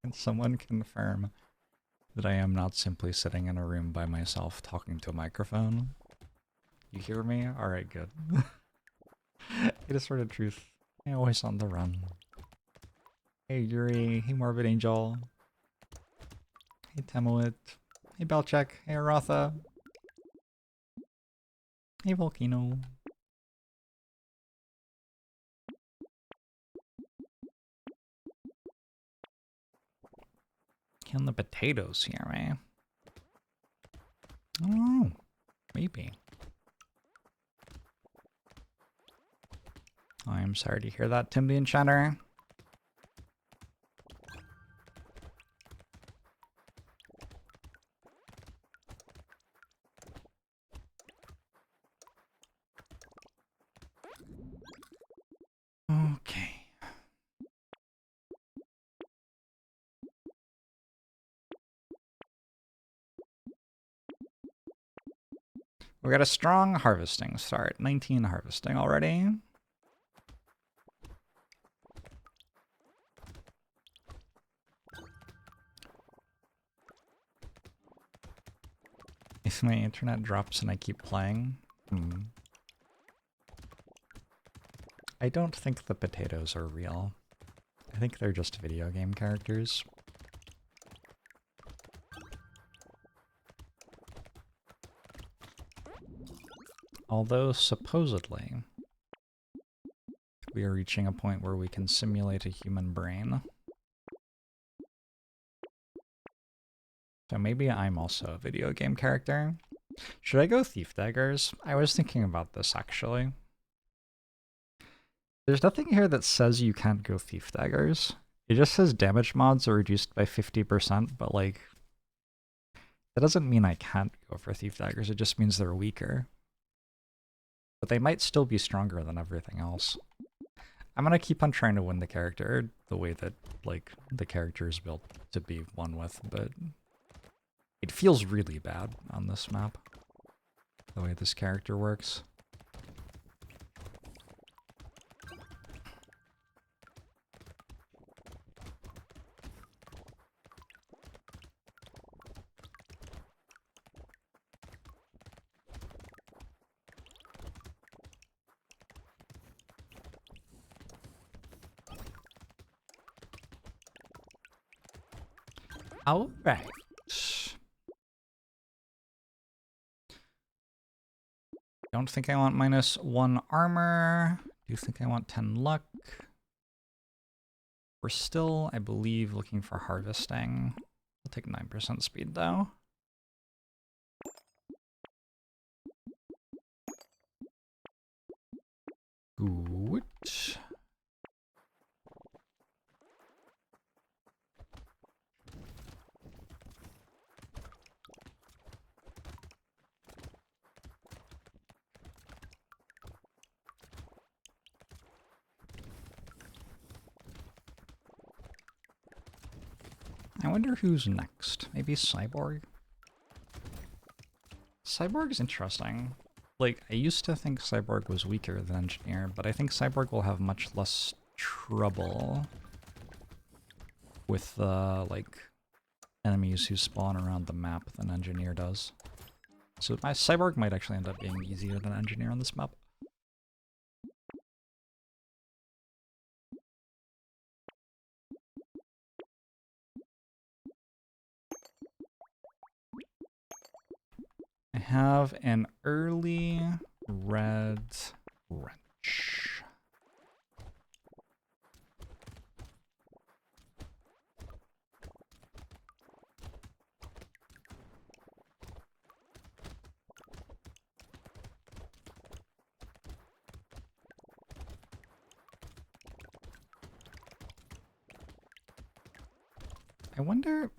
Can someone confirm that I am not simply sitting in a room by myself talking to a microphone? You hear me? Alright, good. It is sort of truth. I'm always on the run. Hey Yuri, hey Morbid Angel. Hey Temoit. Hey Belchek. Hey Arotha. Hey Volcano. Killing the potatoes here, man. I don't know. Maybe. I'm sorry to hear that, Tim the Enchanter. Okay. We got a strong harvesting start. 19 harvesting already. If my internet drops and I keep playing, I don't think the potatoes are real. I think they're just video game characters. Although, supposedly, we are reaching a point where we can simulate a human brain. So maybe I'm also a video game character. Should I go Thief Daggers? I was thinking about this, actually. There's nothing here that says you can't go Thief Daggers. It just says damage mods are reduced by 50%, but like, that doesn't mean I can't go for Thief Daggers, it just means they're weaker. But they might still be stronger than everything else. I'm gonna keep on trying to win the character the way that, like, the character is built to be won with, but it feels really bad on this map, the way this character works. All right. Don't think I want -1 armor. Do think I want 10 luck. We're still, I believe, looking for harvesting. We'll take 9% speed though. Good. I wonder who's next. Maybe Cyborg? Cyborg is interesting. Like, I used to think Cyborg was weaker than Engineer, but I think Cyborg will have much less trouble with like, enemies who spawn around the map than Engineer does. So my Cyborg might actually end up being easier than Engineer on this map. I have an early red wrench. I wonder...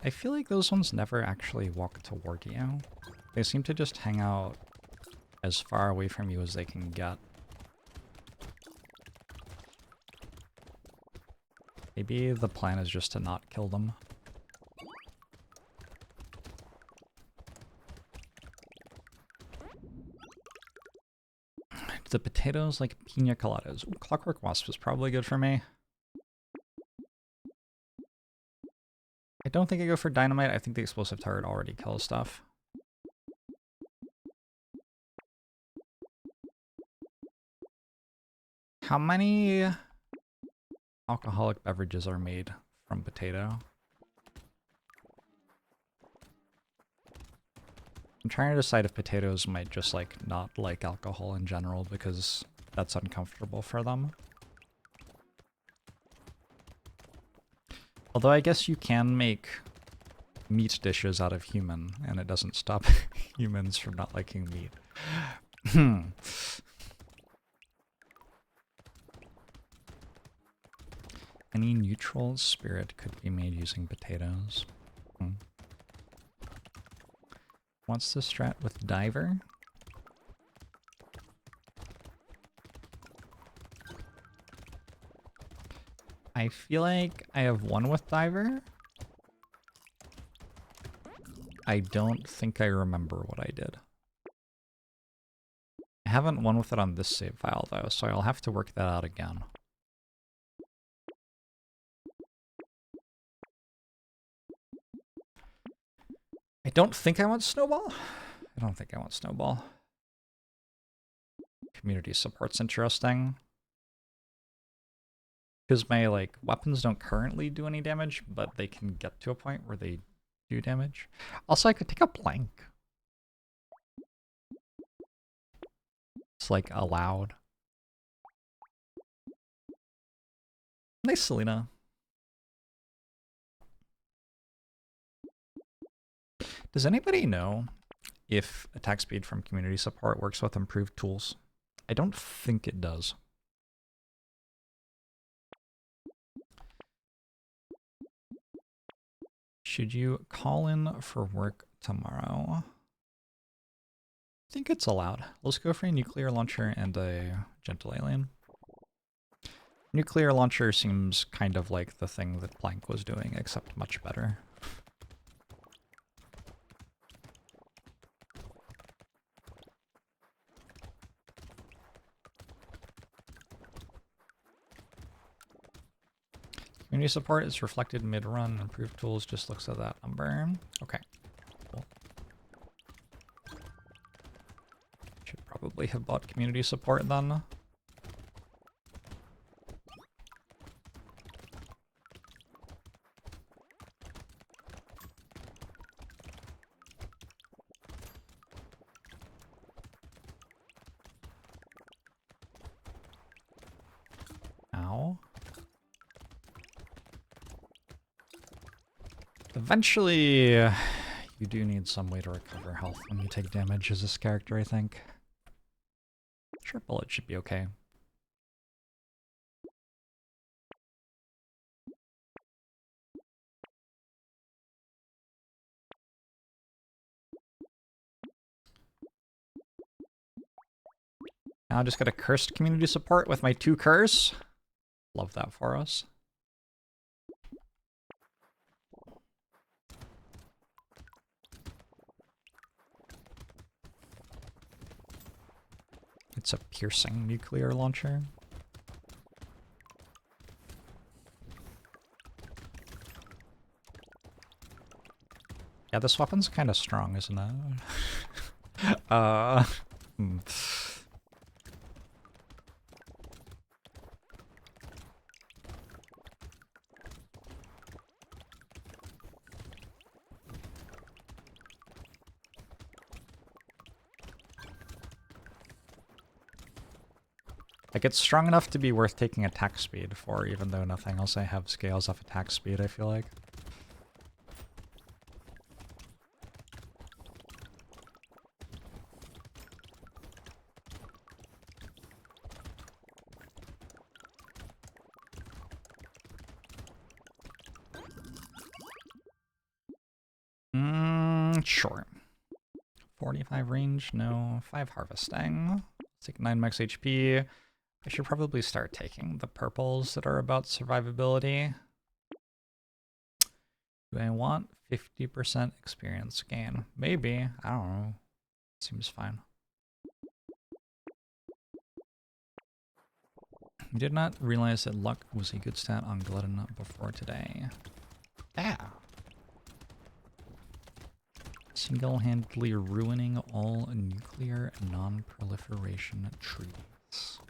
I feel like those ones never actually walk toward you. They seem to just hang out as far away from you as they can get. Maybe the plan is just to not kill them. The potatoes like pina coladas. Ooh, Clockwork Wasp is probably good for me. I don't think I go for dynamite. I think the explosive turret already kills stuff. How many alcoholic beverages are made from potato? I'm trying to decide if potatoes might just like not like alcohol in general because that's uncomfortable for them. Although I guess you can make meat dishes out of human and it doesn't stop humans from not liking meat. Any neutral spirit could be made using potatoes. What's the strat with diver? I feel like I have one with diver. I don't think I remember what I did. I haven't won with it on this save file though, so I'll have to work that out again. I don't think I want snowball. I don't think I want snowball. Community support's interesting. Because my like weapons don't currently do any damage, but they can get to a point where they do damage. Also, I could take a plank. It's like allowed. Nice, Selena. Does anybody know if attack speed from community support works with improved tools? I don't think it does. Should you call in for work tomorrow? I think it's allowed. Let's go for a nuclear launcher and a gentle alien. Nuclear launcher seems kind of like the thing that Plank was doing, except much better. Community support is reflected mid-run. Improved tools just looks at that number. Okay. Cool. Should probably have bought community support then. Ow. Eventually, you do need some way to recover health when you take damage as this character, I think. Sure, bullet should be okay. Now I just got a cursed community support with my 2 curse. Love that for us. It's a piercing nuclear launcher. Yeah, this weapon's kind of strong, isn't it? Like, it's strong enough to be worth taking attack speed for, even though nothing else I have scales off attack speed, I feel like. Sure. 45 range, no. 5 harvesting. Let's take 9 max HP. I should probably start taking the purples that are about survivability. Do I want 50% experience gain? Maybe. I don't know. Seems fine. I did not realize that luck was a good stat on Glutton before today. Yeah. Single-handedly ruining all nuclear non-proliferation treaties.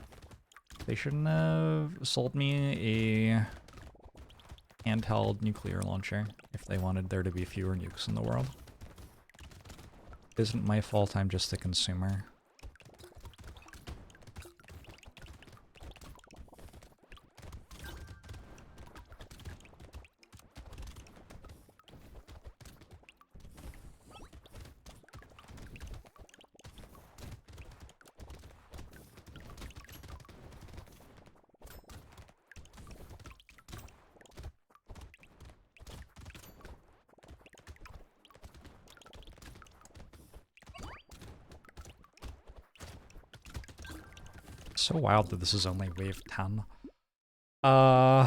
They shouldn't have sold me a handheld nuclear launcher if they wanted there to be fewer nukes in the world. It isn't my fault, I'm just a consumer. So wild that this is only wave 10. More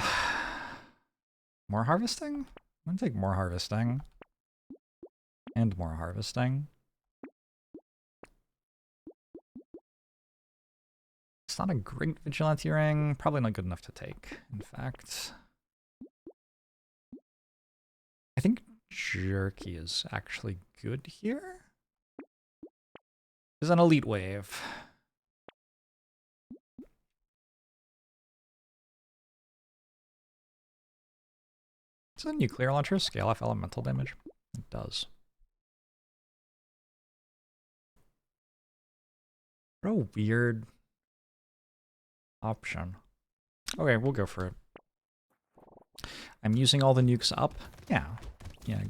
harvesting? I'm gonna take more harvesting. And more harvesting. It's not a great vigilante ring. Probably not good enough to take, in fact. I think jerky is actually good here. Is an elite wave. Does a nuclear launcher scale off elemental damage? It does. What a weird option. Okay, we'll go for it. I'm using all the nukes up. Yeah. Yeah,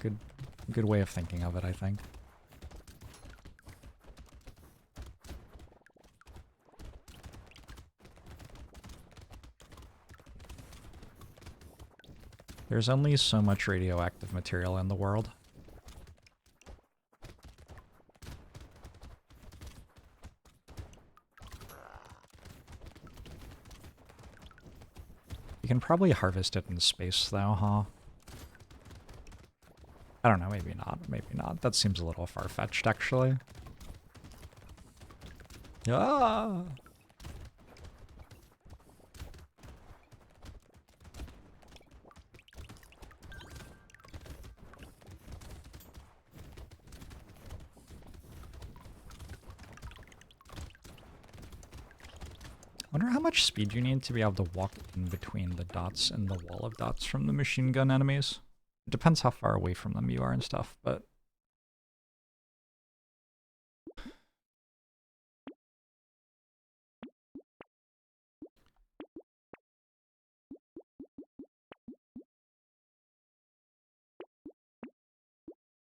good way of thinking of it, I think. There's only so much radioactive material in the world. You can probably harvest it in space though, huh? I don't know, maybe not, maybe not. That seems a little far-fetched, actually. Ah! I wonder how much speed you need to be able to walk in between the dots and the wall of dots from the machine gun enemies. It depends how far away from them you are and stuff, but...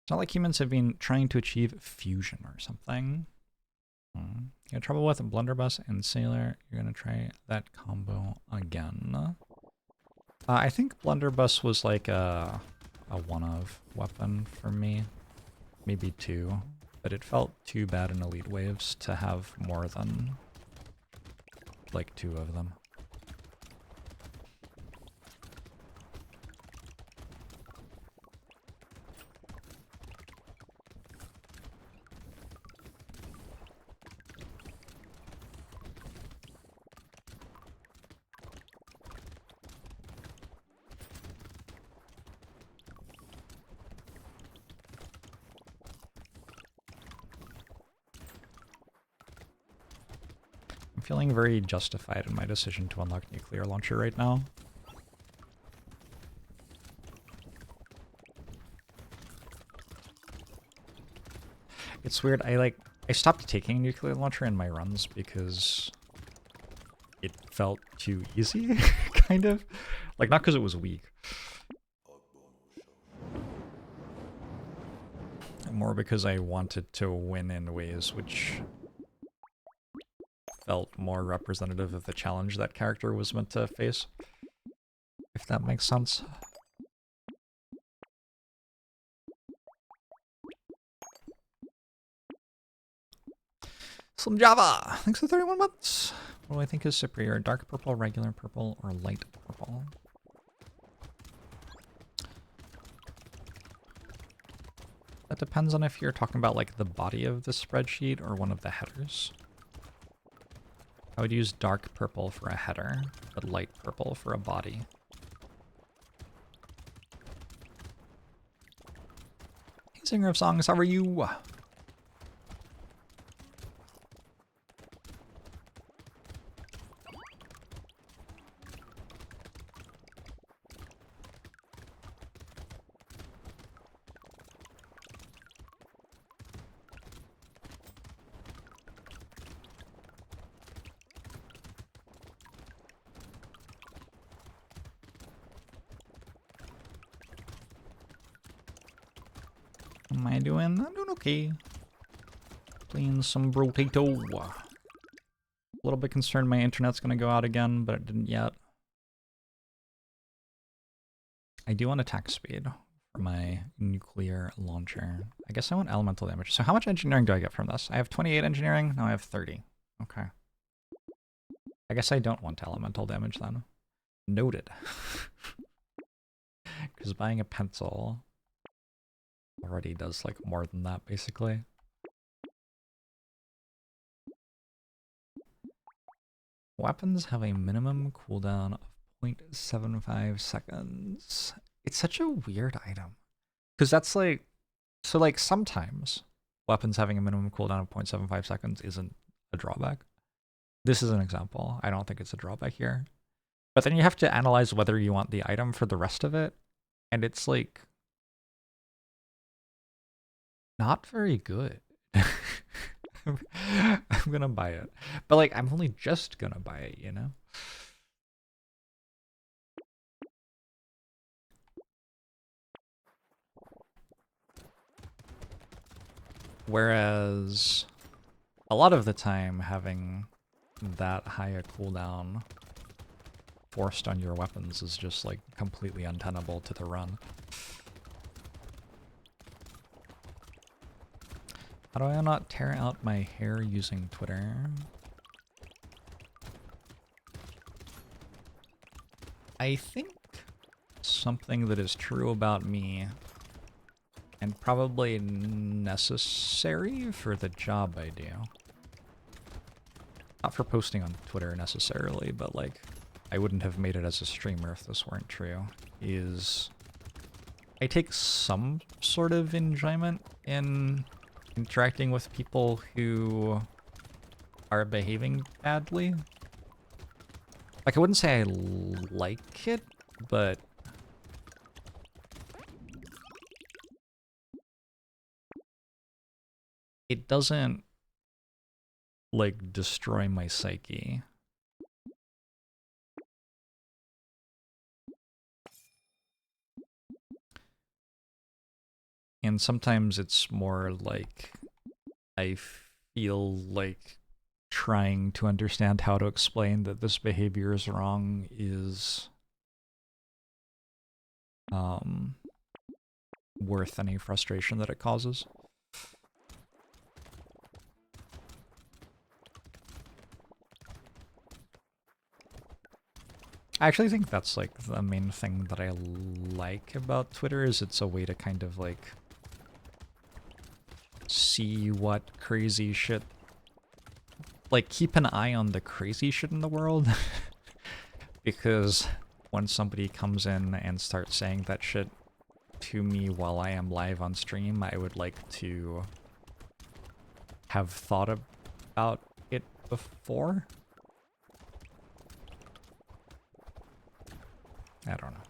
It's not like humans have been trying to achieve fusion or something. You got trouble with Blunderbuss and Sailor. You're gonna try that combo again. I think Blunderbuss was like a one-of weapon for me. Maybe two. But it felt too bad in Elite Waves to have more than like two of them. Feeling very justified in my decision to unlock nuclear launcher right now. It's weird, I stopped taking nuclear launcher in my runs because it felt too easy, kind of. Like, not because it was weak. More because I wanted to win in ways which felt more representative of the challenge that character was meant to face, if that makes sense. Slim Java, thanks for 31 months. What do I think is superior, dark purple, regular purple, or light purple? That depends on if you're talking about like the body of the spreadsheet or one of the headers. I would use dark purple for a header, but light purple for a body. Hey Singer of songs, how are you? How am I doing? I'm doing okay. Playing some Brotato. A little bit concerned my internet's gonna go out again, but it didn't yet. I do want attack speed for my nuclear launcher. I guess I want elemental damage. So how much engineering do I get from this? I have 28 engineering, now I have 30. Okay. I guess I don't want elemental damage then. Noted. Because buying a pencil already does like more than that, basically. Weapons have a minimum cooldown of 0.75 seconds. It's such a weird item. Because that's like... So like sometimes weapons having a minimum cooldown of 0.75 seconds isn't a drawback. This is an example. I don't think it's a drawback here. But then you have to analyze whether you want the item for the rest of it. And it's like... not very good. I'm gonna buy it. But like, I'm only just gonna buy it, you know? Whereas a lot of the time having that high a cooldown forced on your weapons is just like completely untenable to the run. How do I not tear out my hair using Twitter? I think something that is true about me and probably necessary for the job I do. Not for posting on Twitter necessarily, but like I wouldn't have made it as a streamer if this weren't true, is I take some sort of enjoyment in interacting with people who are behaving badly. Like, I wouldn't say I like it, but it doesn't, like, destroy my psyche. And sometimes it's more like I feel like trying to understand how to explain that this behavior is wrong is worth any frustration that it causes. I actually think that's like the main thing that I like about Twitter, is it's a way to kind of like see what crazy shit, like keep an eye on the crazy shit in the world. Because when somebody comes in and starts saying that shit to me while I am live on stream, I would like to have thought about it before. I don't know.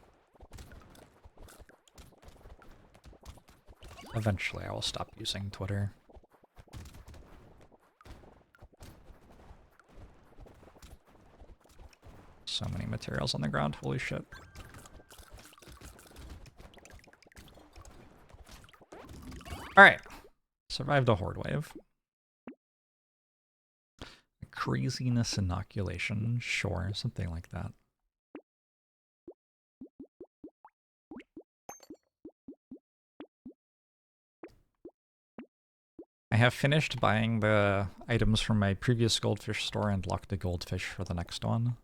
Eventually I will stop using Twitter. So many materials on the ground, holy shit. Alright. Survived a horde wave. A craziness inoculation, sure, something like that. I have finished buying the items from my previous Goldfish store and locked the Goldfish for the next one.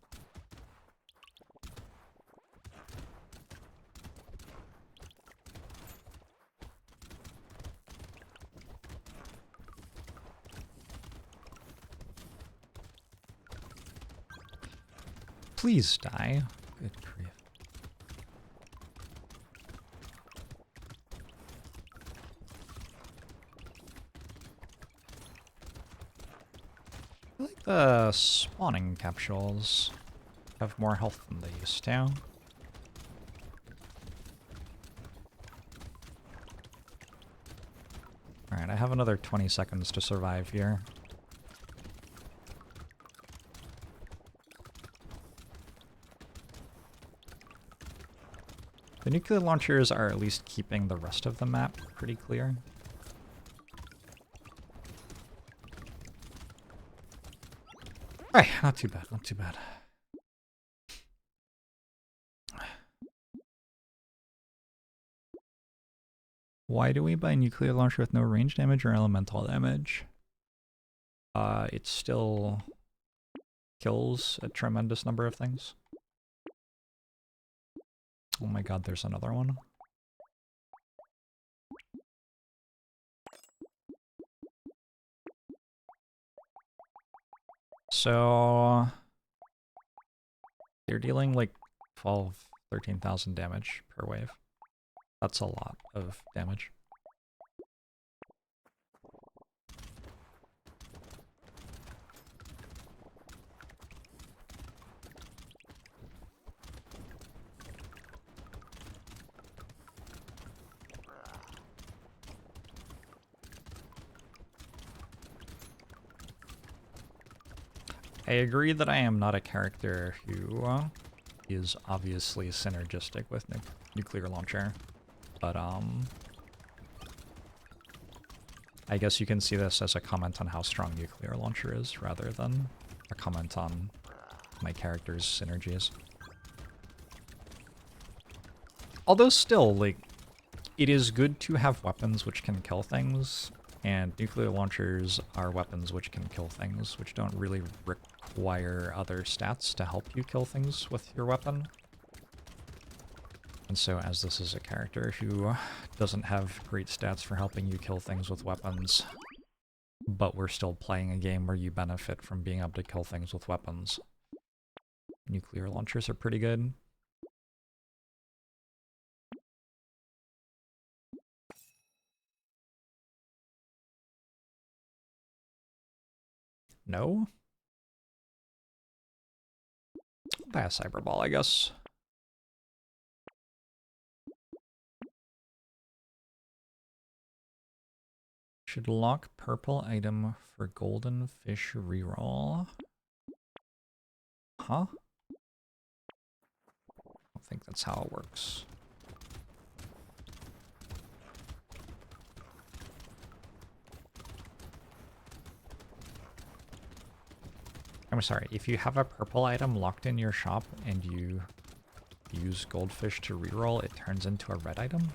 Please die. Good grief. I like the spawning capsules. Have more health than they used to. Alright, I have another 20 seconds to survive here. The nuclear launchers are at least keeping the rest of the map pretty clear. Alright, not too bad, not too bad. Why do we buy nuclear launcher with no range damage or elemental damage? It still kills a tremendous number of things. Oh my god, there's another one. So they're dealing like 13,000 damage per wave. That's a lot of damage. I agree that I am not a character who is obviously synergistic with nuclear launcher, but I guess you can see this as a comment on how strong nuclear launcher is rather than a comment on my character's synergies. Although still, like, it is good to have weapons which can kill things, and nuclear launchers are weapons which can kill things, which don't really require other stats to help you kill things with your weapon. And so as this is a character who doesn't have great stats for helping you kill things with weapons, but we're still playing a game where you benefit from being able to kill things with weapons, nuclear launchers are pretty good. No? Buy a cyber ball, I guess. Should lock purple item for golden fish reroll. Huh? I don't think that's how it works. I'm sorry, if you have a purple item locked in your shop and you use Goldfish to reroll, it turns into a red item?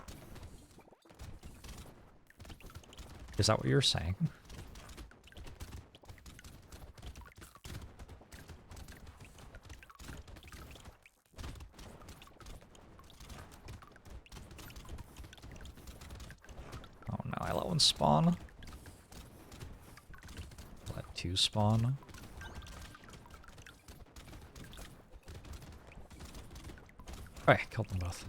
Is that what you're saying? Oh no, I let one spawn. Let two spawn. Alright, killed them both.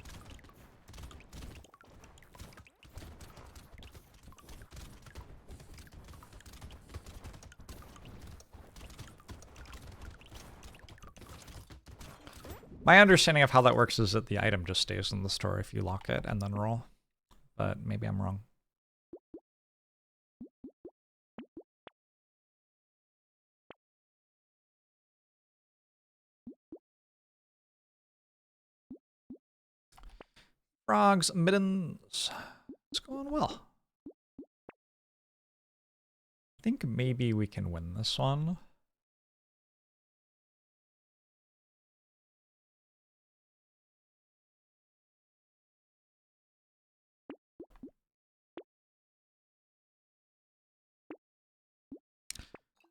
My understanding of how that works is that the item just stays in the store if you lock it and then roll. But maybe I'm wrong. Frogs, middens. It's going well. I think maybe we can win this one.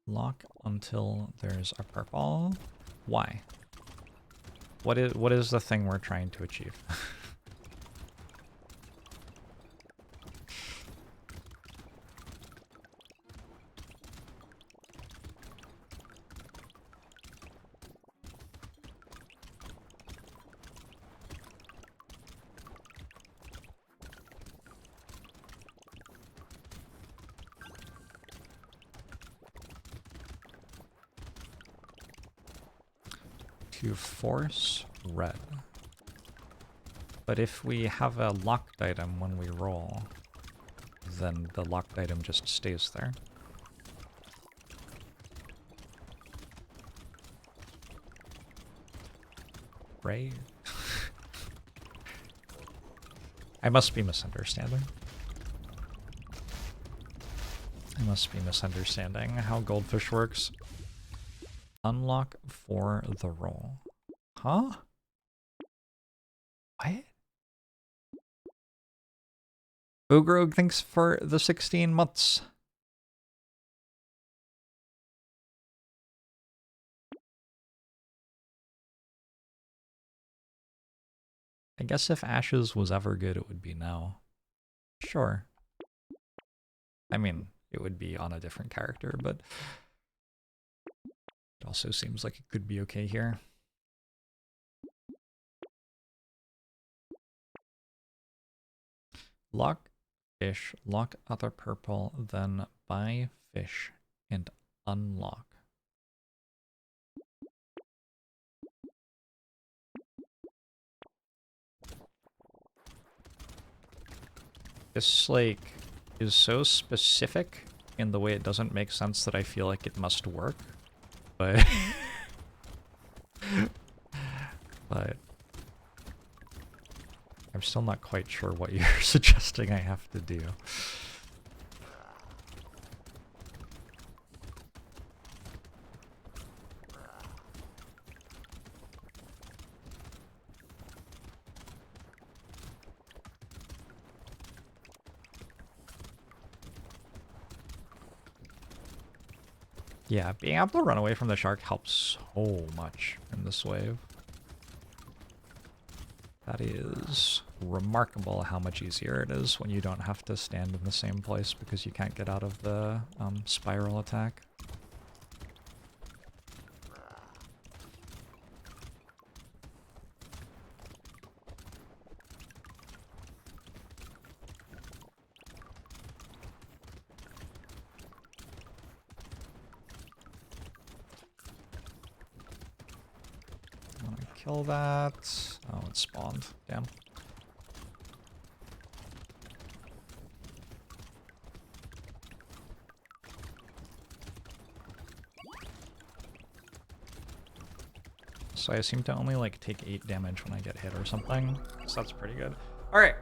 Lock until there's a purple. Why? What is the thing we're trying to achieve? to force red. But if we have a locked item when we roll, then the locked item just stays there. Right? I must be misunderstanding. I must be misunderstanding how Goldfish works. Unlock for the roll. Huh? What? Ogrog, thanks for the 16 months. I guess if Ashes was ever good, it would be now. Sure. I mean, it would be on a different character, but it also seems like it could be okay here. Lock fish, lock other purple, then buy fish and unlock. This, like, is so specific in the way it doesn't make sense that I feel like it must work, but... but... I'm still not quite sure what you're suggesting I have to do. Yeah, being able to run away from the shark helps so much in this wave. That is remarkable how much easier it is when you don't have to stand in the same place because you can't get out of the spiral attack. Kill that. Oh, it spawned. Damn. So I seem to only like take 8 damage when I get hit or something. So that's pretty good. Alright.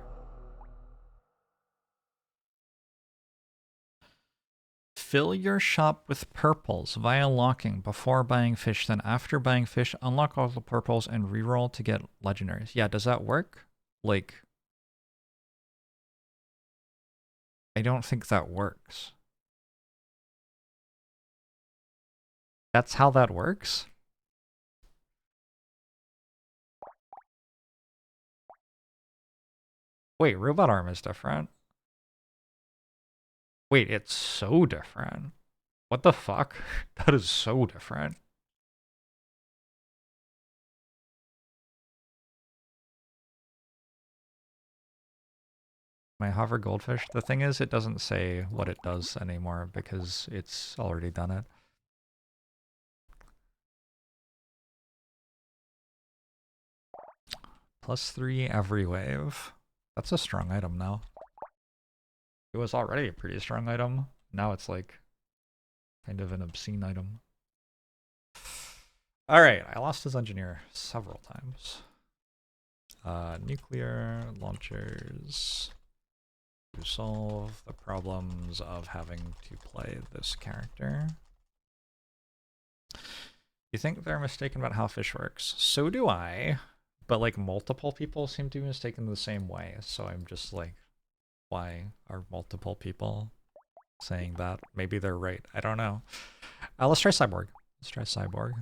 Fill your shop with purples via locking before buying fish, then after buying fish, unlock all the purples and reroll to get legendaries. Yeah, does that work? Like, I don't think that works. That's how that works? Wait, robot arm is different. Wait, it's so different. What the fuck? That is so different. My hover goldfish, the thing is it doesn't say what it does anymore because it's already done it. +3 every wave. That's a strong item now. It was already a pretty strong item. Now it's like kind of an obscene item. Alright, I lost his engineer several times. Nuclear launchers to solve the problems of having to play this character. You think they're mistaken about how fish works? So do I, but like multiple people seem to be mistaken the same way, so I'm just like, why are multiple people saying that? Maybe they're right, I don't know. Let's try Cyborg. Let's try Cyborg.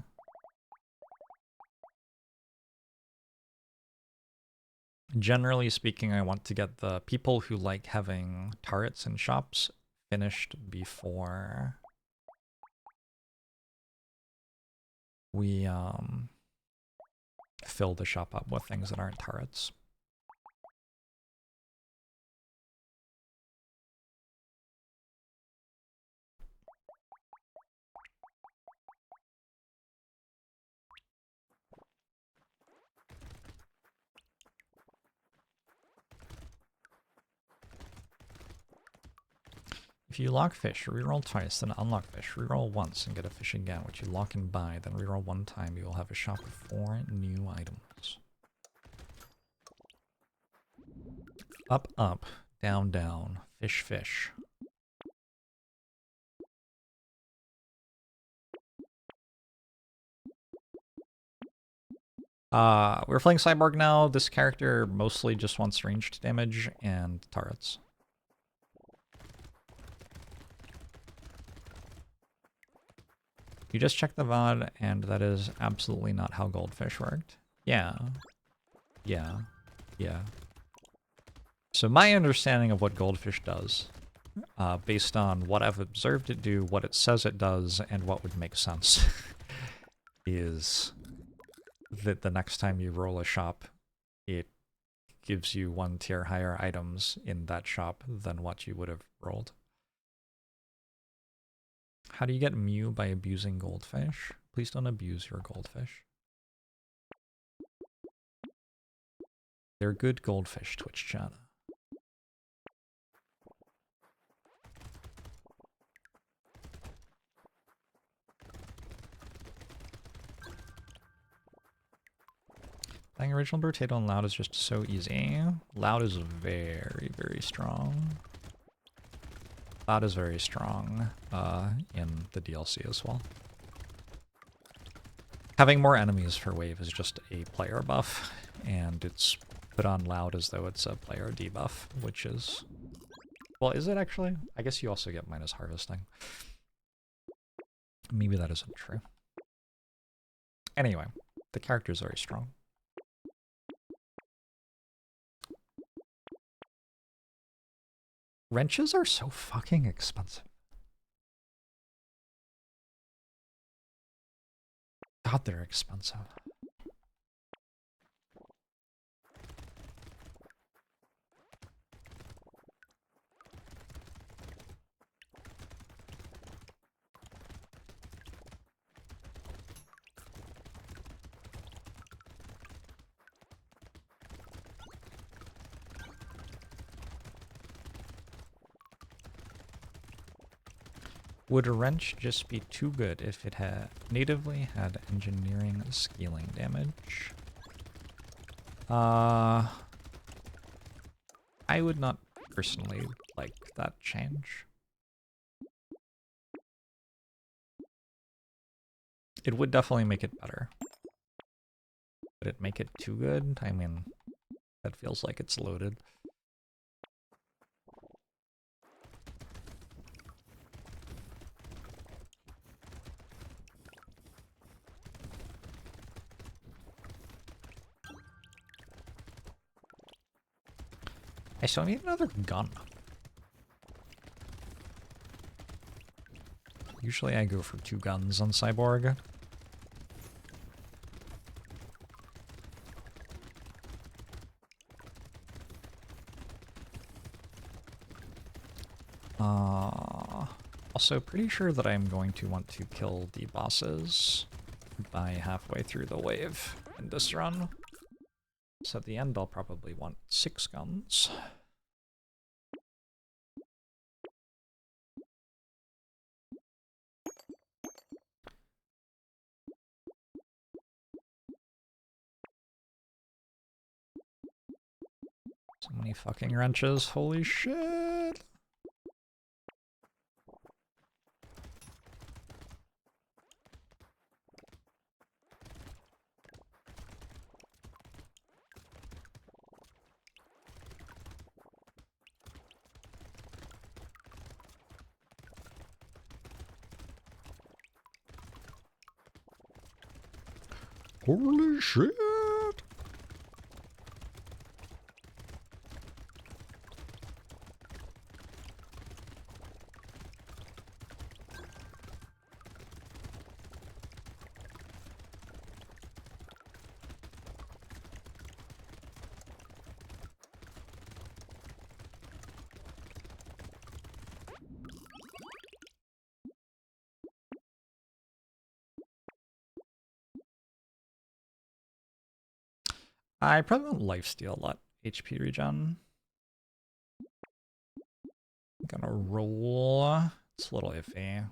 Generally speaking, I want to get the people who like having turrets in shops finished before we fill the shop up with things that aren't turrets. If you lock fish, reroll twice, then unlock fish. Reroll once and get a fish again, which you lock and buy. Then reroll one time. You will have a shop of 4 new items. Up, up, down, down. Fish, fish. We're playing Cyborg now. This character mostly just wants ranged damage and turrets. You just checked the VOD, and that is absolutely not how Goldfish worked. Yeah. Yeah. Yeah. So my understanding of what Goldfish does, based on what I've observed it do, what it says it does, and what would make sense, is that the next time you roll a shop, it gives you 1 tier higher items in that shop than what you would have rolled. How do you get Mew by abusing Goldfish? Please don't abuse your Goldfish. They're good Goldfish, Twitch chat. Playing original Brotato and Loud is just so easy. Loud is very, very strong. Loud is very strong in the DLC as well. Having more enemies for wave is just a player buff, and it's put on Loud as though it's a player debuff, which is... Well, is it actually? I guess you also get minus harvesting. Maybe that isn't true. Anyway, the character is very strong. Wrenches are so fucking expensive. God, they're expensive. Would a wrench just be too good if it had natively had engineering scaling damage? I would not personally like that change. It would definitely make it better. Would it make it too good? I mean, that feels like it's loaded. I still need another gun. Usually I go for 2 guns on Cyborg. Also pretty sure that I'm going to want to kill the bosses by halfway through the wave in this run. So at the end I'll probably want 6 guns. So many fucking wrenches, holy shit! Holy shit! I probably want lifesteal a lot. HP regen. Gonna roll. It's a little iffy. Is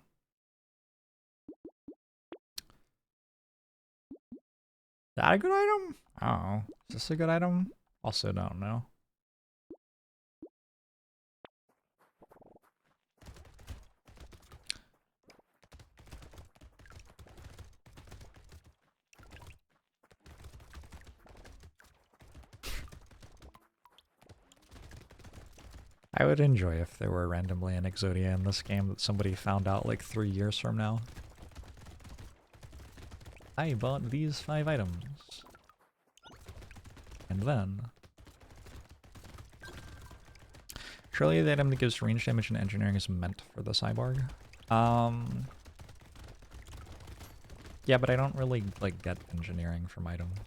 that a good item? Oh, is this a good item? Also don't know. I would enjoy if there were randomly an Exodia in this game that somebody found out like 3 years from now. I bought these 5 items. And then... Surely the item that gives range damage and engineering is meant for the cyborg. Yeah, but I don't really like get engineering from items.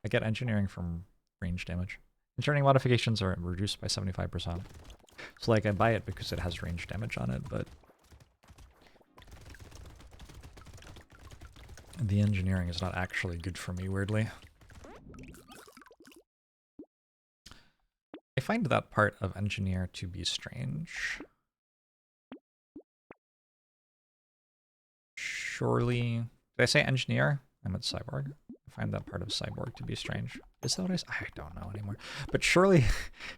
I get engineering from range damage. Engineering modifications are reduced by 75%. So like I buy it because it has range damage on it, but the engineering is not actually good for me, weirdly. I find that part of engineer to be strange. Surely... Did I say engineer? I meant cyborg. I find that part of cyborg to be strange. Is that what I said? I don't know anymore. But surely,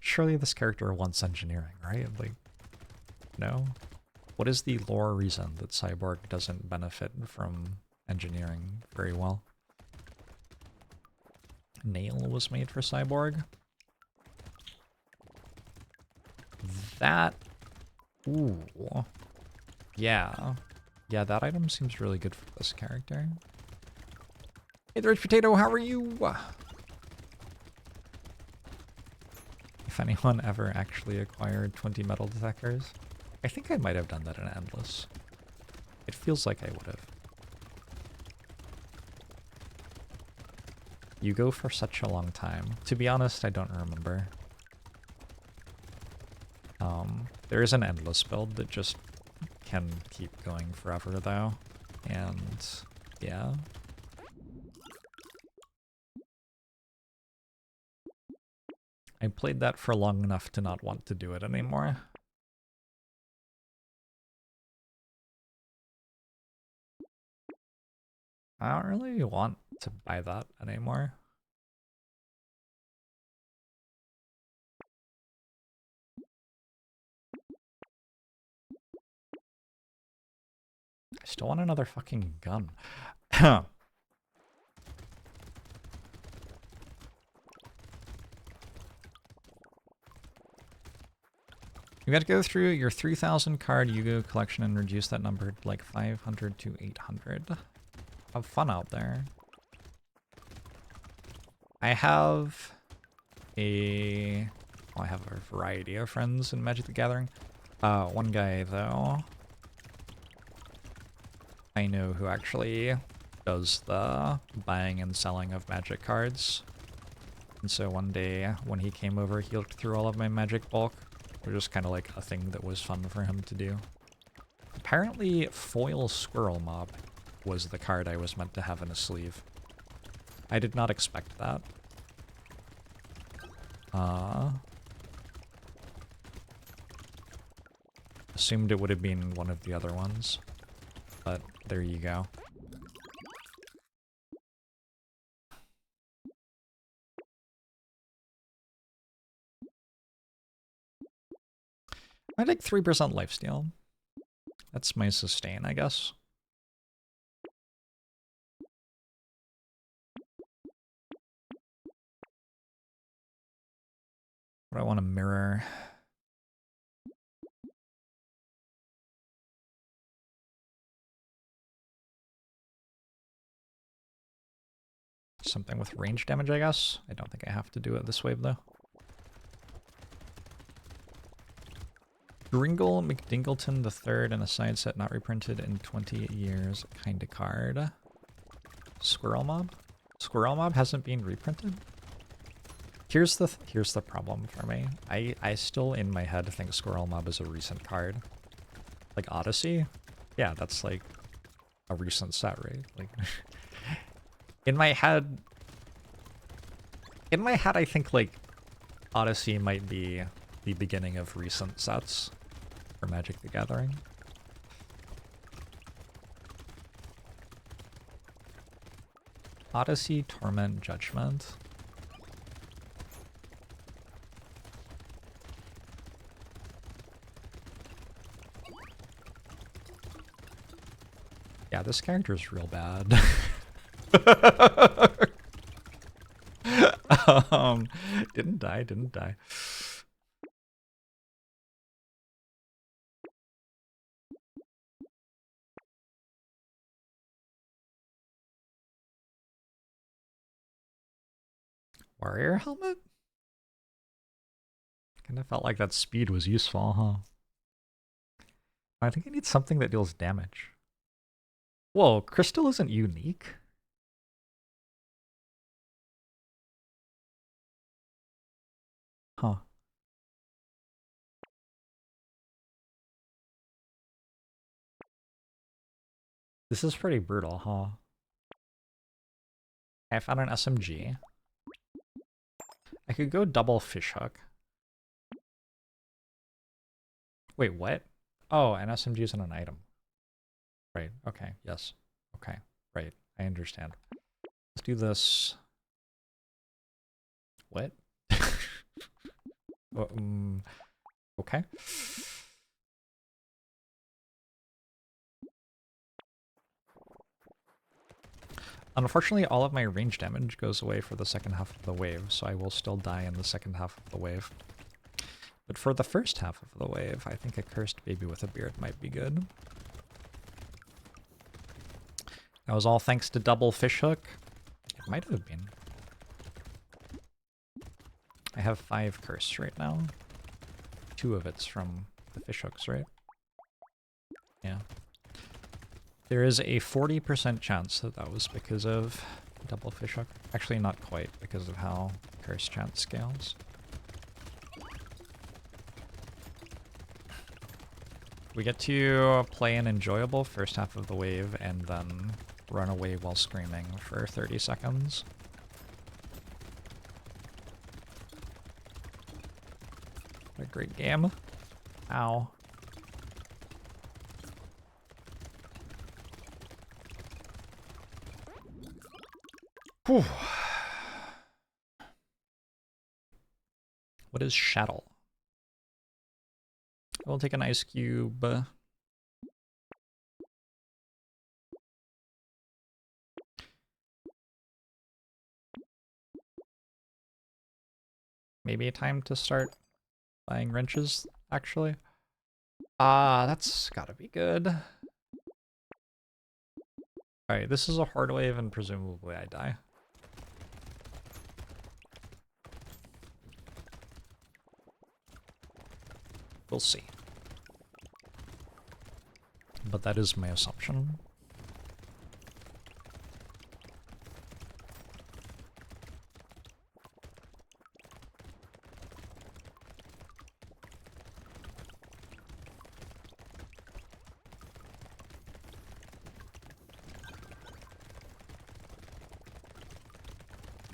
surely this character wants engineering, right? Like, no? What is the lore reason that cyborg doesn't benefit from engineering very well? Nail was made for cyborg. That... Ooh. Yeah. Yeah, that item seems really good for this character. Hey, the Rich Potato, how are you? If anyone ever actually acquired 20 metal detectors, I think I might have done that in Endless. It feels like I would have. You go for such a long time. To be honest, I don't remember. There is an Endless build that just can keep going forever though, and yeah. I played that for long enough to not want to do it anymore. I don't really want to buy that anymore. I still want another fucking gun. You got to go through your 3,000 card Yu-Gi-Oh collection and reduce that number to like 500 to 800. Have fun out there. I have a variety of friends in Magic the Gathering. One guy though, I know who actually does the buying and selling of Magic cards. And so one day when he came over, he looked through all of my Magic bulk. It was just kind of like a thing that was fun for him to do. Apparently, Foil Squirrel Mob was the card I was meant to have in a sleeve. I did not expect that. Assumed it would have been one of the other ones, but there you go. I take 3% lifesteal. That's my sustain, I guess. What do I want to mirror? Something with range damage, I guess. I don't think I have to do it this wave, though. Gringle McDingleton III and a side set not reprinted in 20 years kind of card. Squirrel Mob? Squirrel Mob hasn't been reprinted? Here's the problem for me. I still in my head think Squirrel Mob is a recent card. Like Odyssey? Yeah, that's like a recent set, right? Like in my head I think like Odyssey might be the beginning of recent sets. for Magic the Gathering. Odyssey, Torment, Judgment. Yeah, this character is real bad. Didn't die, didn't die. Warrior helmet? Kinda felt like that speed was useful, huh? I think I need something that deals damage. Whoa, Crystal isn't unique? Huh. This is pretty brutal, huh? I found an SMG. I could go double fishhook. Wait, what? Oh, an SMG isn't an item. Right, okay, yes. Okay, right, I understand. Let's do this. What? Okay. Unfortunately, all of my range damage goes away for the second half of the wave, so I will still die in the second half of the wave. But for the first half of the wave, I think a Cursed Baby with a Beard might be good. That was all thanks to double fishhook. It might have been. I have 5 curse right now. 2 of it's from the fishhooks, right? Yeah. There is a 40% chance that that was because of double fishhook. Actually, not quite, because of how curse chance scales. We get to play an enjoyable first half of the wave and then run away while screaming for 30 seconds. What a great game. Ow. Whew. What is Shaddle? We'll take an ice cube. Maybe time to start buying wrenches, actually. That's gotta be good. Alright, this is a hard wave and presumably I die. We'll see. But that is my assumption.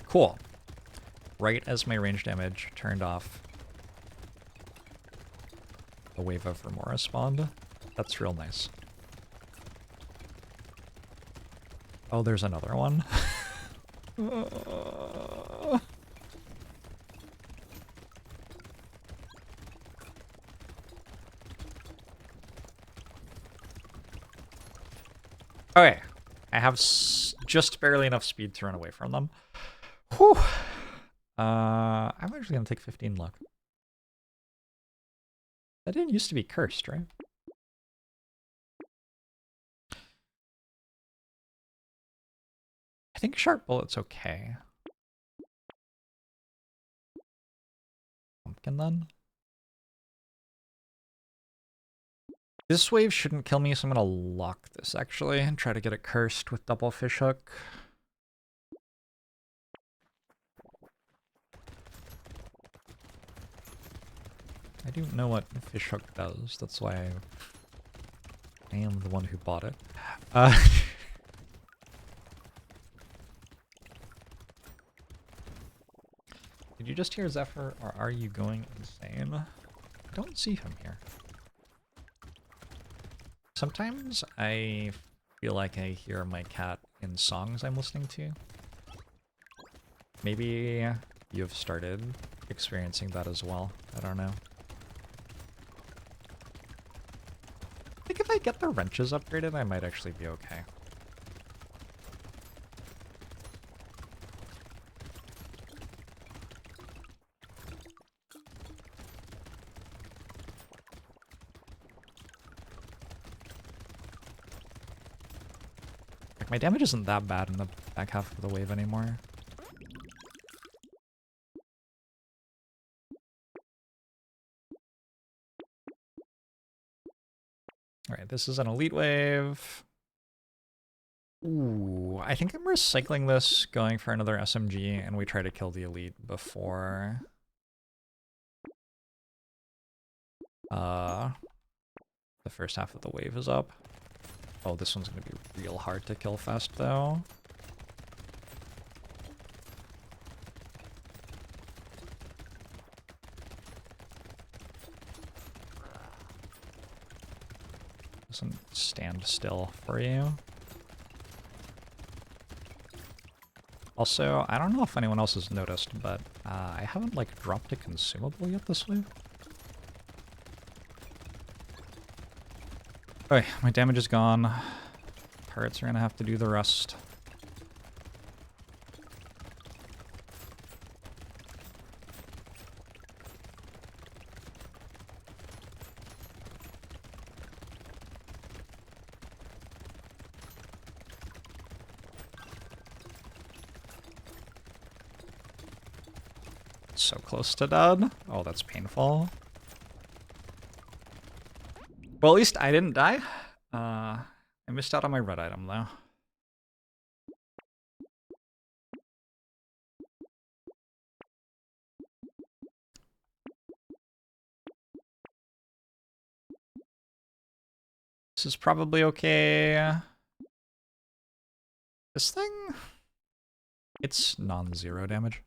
Cool. Right as my range damage turned off, a wave of Remora spawned. That's real nice. Oh, there's another one. Okay, I have just barely enough speed to run away from them. Whew. I'm actually gonna take 15 luck. That didn't used to be cursed, right? I think Sharp Bullet's okay. Pumpkin then? This wave shouldn't kill me, so I'm gonna lock this actually and try to get it cursed with double fishhook. I do know what fishhook does, that's why I am the one who bought it. Did you just hear Zephyr, or are you going insane? I don't see him here. Sometimes I feel like I hear my cat in songs I'm listening to. Maybe you've started experiencing that as well. I don't know. I think if I get the wrenches upgraded, I might actually be okay. Like, my damage isn't that bad in the back half of the wave anymore. Alright, this is an elite wave. Ooh, I think I'm recycling this, going for another SMG, and we try to kill the elite before the first half of the wave is up. Oh, this one's gonna be real hard to kill fast, though. Doesn't stand still for you. Also, I don't know if anyone else has noticed, but I haven't, like, dropped a consumable yet this wave. Okay, my damage is gone. Turrets are gonna have to do the rest. So close to dead. Oh, that's painful. Well, at least I didn't die. I missed out on my red item, though. This is probably okay. This thing? It's non-zero damage.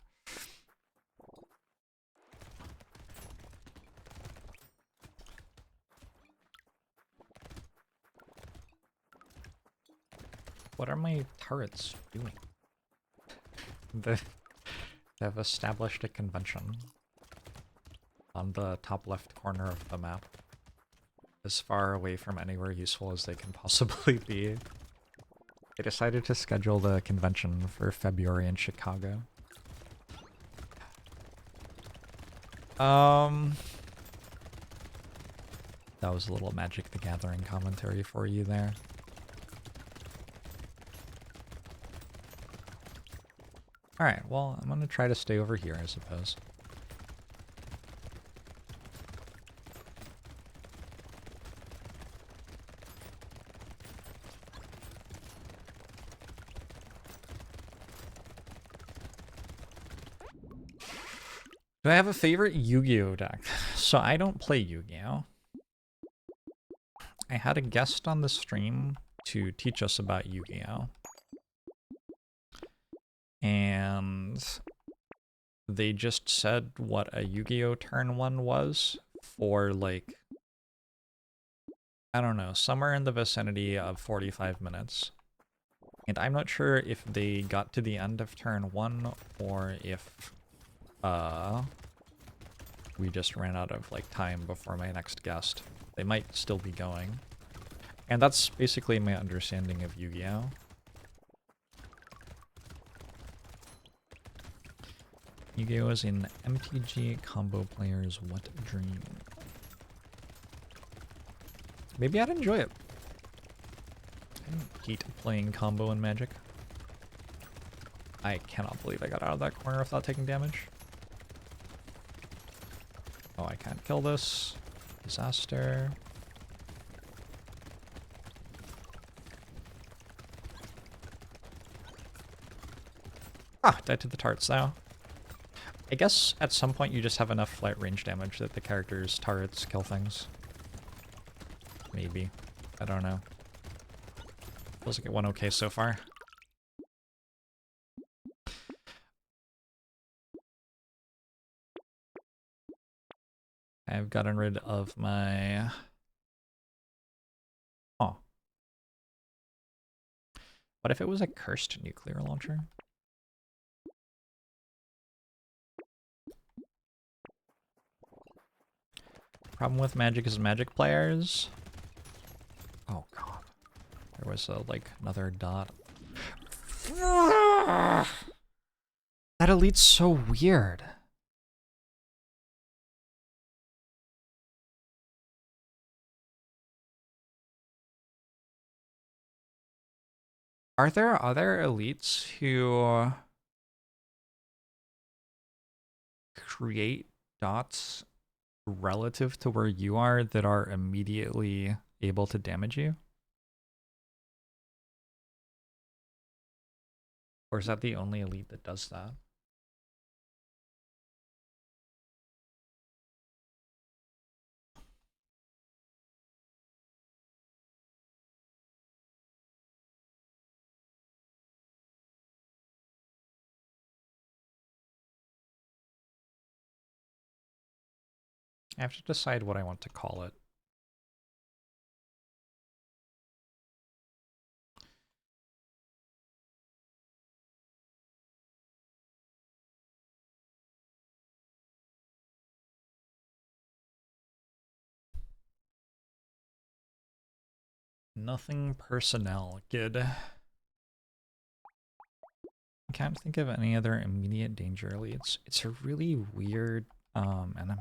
What are my turrets doing? They've established a convention on the top left corner of the map, as far away from anywhere useful as they can possibly be. They decided to schedule the convention for February in Chicago. That was a little Magic the Gathering commentary for you there. Alright, well, I'm gonna try to stay over here, I suppose. Do I have a favorite Yu-Gi-Oh deck? So I don't play Yu-Gi-Oh. I had a guest on the stream to teach us about Yu-Gi-Oh. And they just said what a Yu-Gi-Oh turn 1 was for, like, I don't know, somewhere in the vicinity of 45 minutes. And I'm not sure if they got to the end of turn 1 or if we just ran out of, like, time before my next guest. They might still be going. And that's basically my understanding of Yu-Gi-Oh. Yu-Gi-Oh is an MTG combo player's wet dream. Maybe I'd enjoy it. I don't hate playing combo in Magic. I cannot believe I got out of that corner without taking damage. Oh, I can't kill this. Disaster. Ah, died to the turrets now. I guess at some point you just have enough flight range damage that the character's turrets kill things. Maybe. I don't know. Feels like it went okay so far. I've gotten rid of my... Oh, What if it was a cursed nuclear launcher? Problem with magic is magic players. Oh god. There was like another dot. That elite's so weird. Are there other elites who create dots relative to where you are that are immediately able to damage you? Or is that the only elite that does that? I have to decide what I want to call it. Nothing personnel. Good. I can't think of any other immediate danger elites. It's a really weird enemy.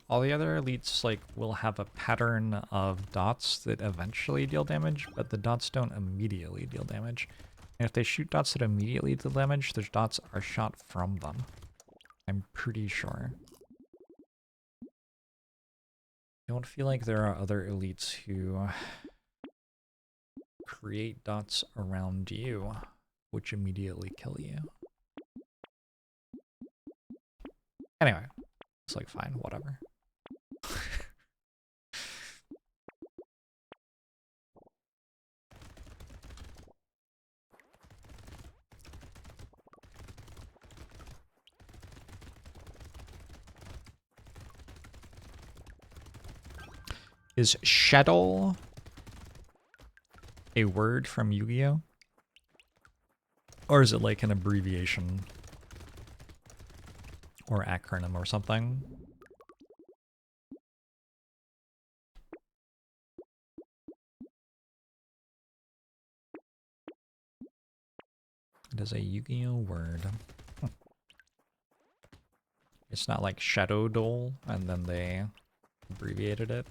All the other elites like will have a pattern of dots that eventually deal damage, but the dots don't immediately deal damage. And if they shoot dots that immediately deal damage, those dots are shot from them. I'm pretty sure. I don't feel like there are other elites who create dots around you, which immediately kill you. Anyway, it's like fine, whatever. Is Shadow a word from Yu-Gi-Oh? Or is it like an abbreviation? Or acronym or something? It is a Yu-Gi-Oh word. It's not like Shadow Dole and then they abbreviated it.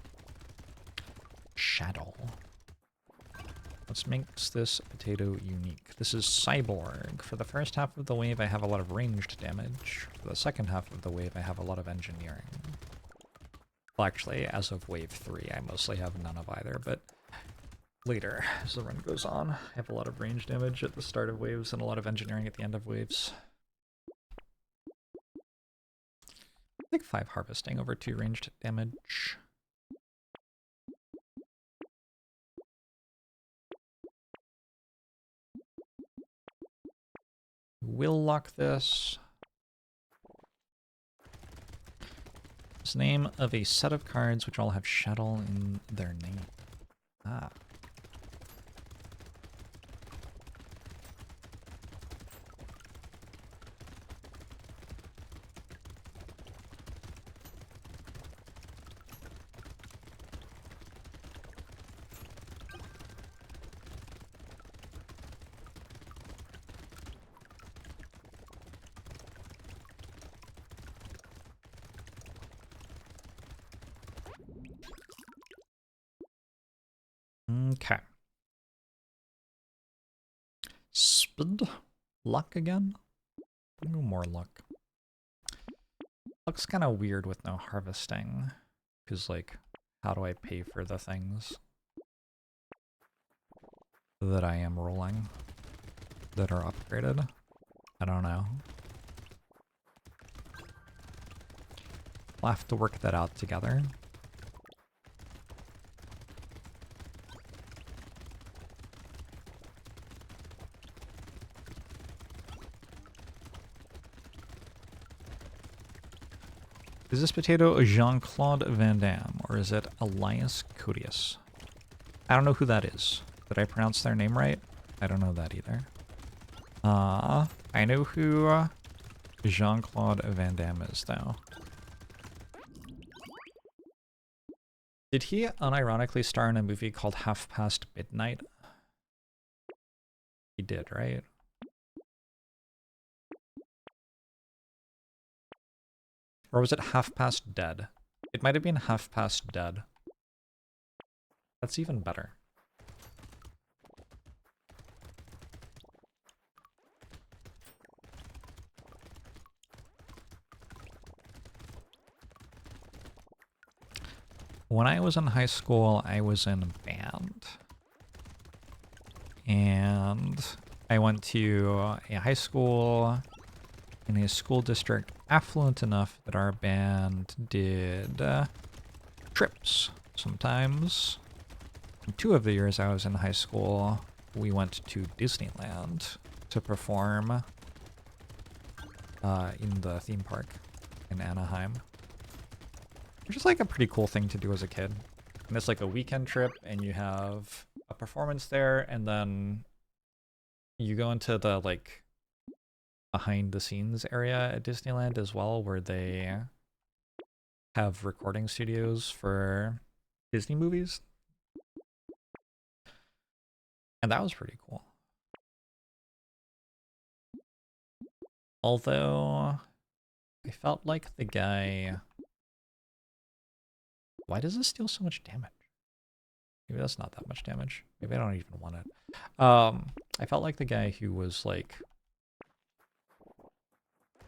Shadow. What makes this potato unique? This is Cyborg. For the first half of the wave, I have a lot of ranged damage. For the second half of the wave, I have a lot of engineering. Well, actually, as of wave 3, I mostly have none of either, but later, as the run goes on, I have a lot of range damage at the start of waves and a lot of engineering at the end of waves. I think 5 harvesting over 2 ranged damage. We'll lock this. It's the name of a set of cards which all have Shadow in their name. Ah. Okay. Speed. Luck again? No more luck. Luck's kind of weird with no harvesting. Because, like, how do I pay for the things that I am rolling that are upgraded? I don't know. We'll have to work that out together. Is this potato Jean-Claude Van Damme, or is it Elias Codius? I don't know who that is. Did I pronounce their name right? I don't know that either. I know who Jean-Claude Van Damme is, though. Did he unironically star in a movie called Half Past Midnight? He did, right? Or was it Half Past Dead? It might have been Half Past Dead. That's even better. When I was in high school, I was in band. And I went to a high school in a school district affluent enough that our band did trips sometimes. In 2 of the years I was in high school, we went to Disneyland to perform in the theme park in Anaheim. Which is like a pretty cool thing to do as a kid. And it's like a weekend trip and you have a performance there and then you go into the like behind the scenes area at Disneyland as well, where they have recording studios for Disney movies. And that was pretty cool. Although I felt like the guy... Why does this deal so much damage? Maybe that's not that much damage. Maybe I don't even want it. I felt like the guy who was like...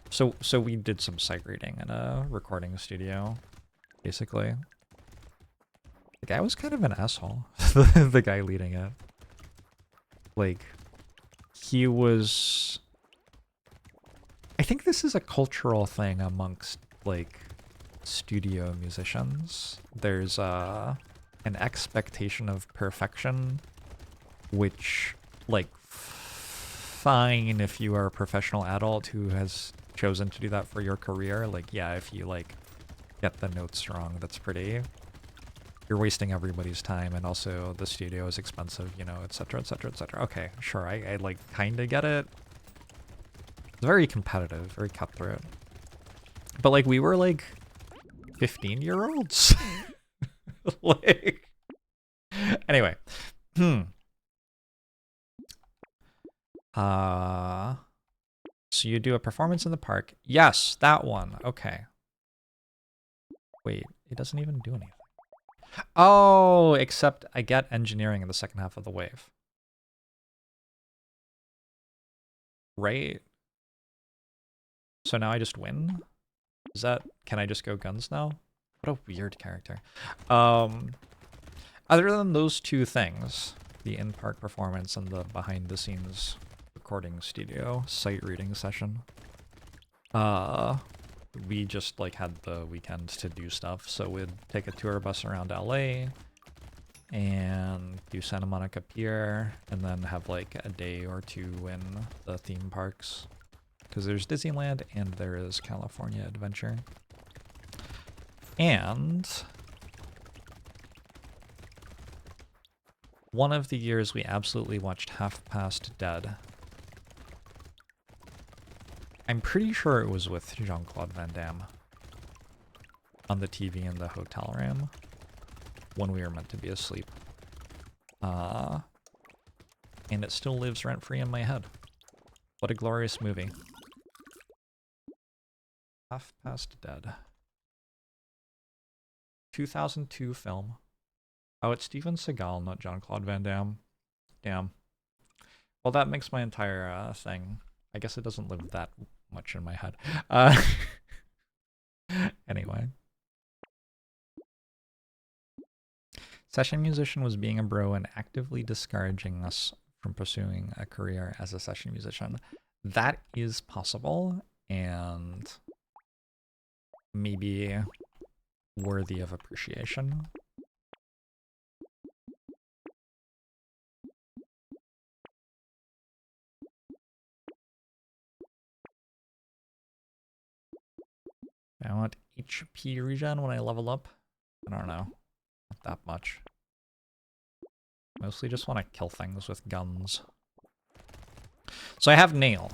So we did some sight reading in a recording studio, basically. The guy was kind of an asshole. The guy leading it. Like, he was... I think this is a cultural thing amongst, like, studio musicians. There's an expectation of perfection, which, like, fine if you are a professional adult who has chosen to do that for your career. Like, yeah, if you, like, get the notes wrong, that's pretty... You're wasting everybody's time, and also the studio is expensive, you know, etc., etc., etc. Okay, sure, I like, kinda get it. It's very competitive, very cutthroat. But, like, we were, like, 15-year-olds? Like... Anyway. So you do a performance in the park. Yes, that one. Okay. Wait, it doesn't even do anything. Oh, except I get engineering in the second half of the wave. Right? So now I just win? Is that... Can I just go guns now? What a weird character. Other than those 2 things, the in-park performance and the behind-the-scenes recording studio sight reading session, we just like had the weekend to do stuff. So we'd take a tour bus around LA and do Santa Monica Pier, and then have like a day or 2 in the theme parks. Because there's Disneyland and there is California Adventure. And one of the years we absolutely watched Half Past Dead. I'm pretty sure it was with Jean-Claude Van Damme on the TV in the hotel room when we were meant to be asleep. And it still lives rent-free in my head. What a glorious movie. Half Past Dead. 2002 film. Oh, it's Steven Seagal, not Jean-Claude Van Damme. Damn. Well, that makes my entire thing. I guess it doesn't live that much in my head. Anyway. Session musician was being a bro and actively discouraging us from pursuing a career as a session musician. That is possible, and maybe worthy of appreciation. I want HP regen when I level up. I don't know. Not that much. Mostly just want to kill things with guns. So I have nail.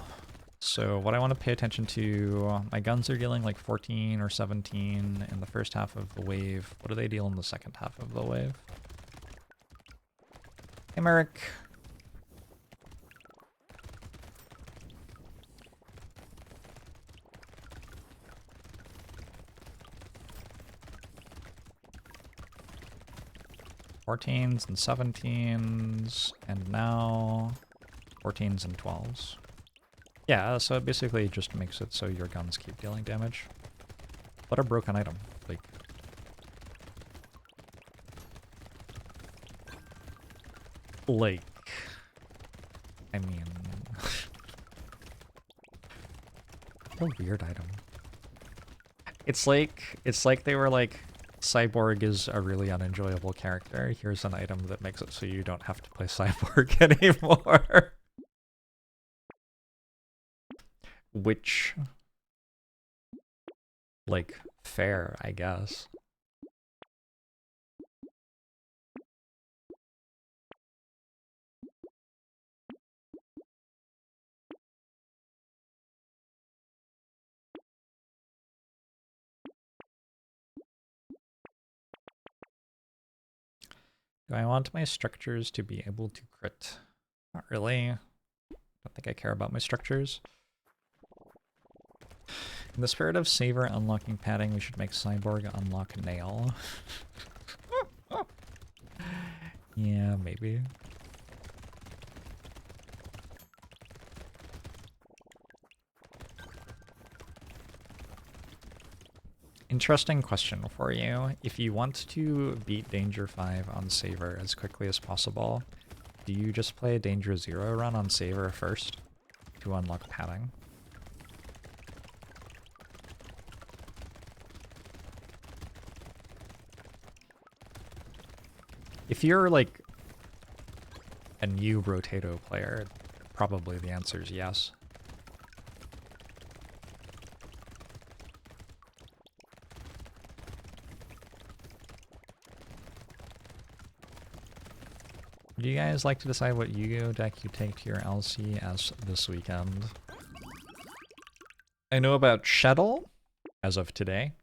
So what I want to pay attention to, my guns are dealing like 14 or 17 in the first half of the wave. What do they deal in the second half of the wave? Hey, Merrick. Fourteens and 17s, and now 14s and 12s. Yeah, so it basically just makes it so your guns keep dealing damage. What a broken item. Like, I mean, what a weird item. It's like they were like, Cyborg is a really unenjoyable character. Here's an item that makes it so you don't have to play Cyborg anymore. Which, like, fair, I guess. Do I want my structures to be able to crit? Not really. Don't think I care about my structures. In the spirit of Savor unlocking padding, we should make Cyborg unlock nail. Yeah, maybe. Interesting question for you. If you want to beat Danger 5 on Savor as quickly as possible, do you just play a Danger 0 run on Savor first to unlock padding? If you're like a new Brotato player, probably the answer is yes. Do you guys like to decide what Yu-Gi-Oh deck you take to your LCS this weekend? I know about Shuttle as of today,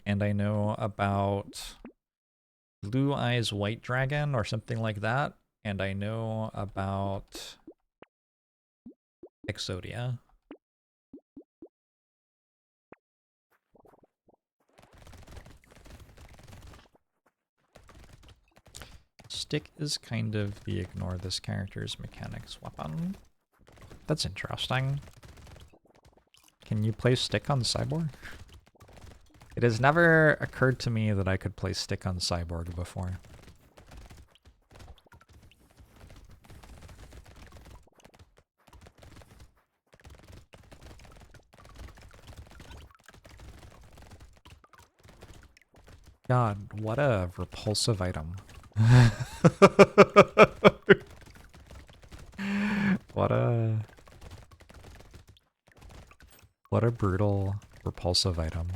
and I know about Blue Eyes White Dragon or something like that, and I know about Exodia. Stick is kind of the ignore this character's mechanics weapon. That's interesting. Can you play Stick on Cyborg? It has never occurred to me that I could play Stick on Cyborg before. God, what a repulsive item. What a brutal, repulsive item.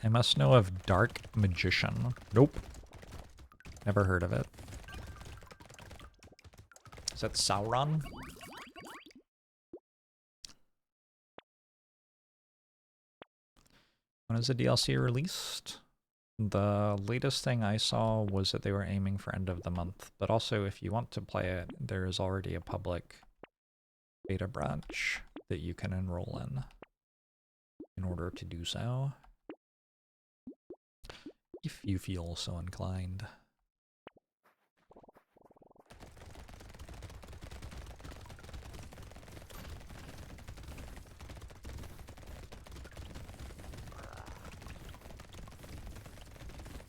I must know of Dark Magician. Nope. Never heard of it. Is that Sauron? When is the DLC released? The latest thing I saw was that they were aiming for end of the month, but also if you want to play it, there is already a public beta branch that you can enroll in order to do so, if you feel so inclined.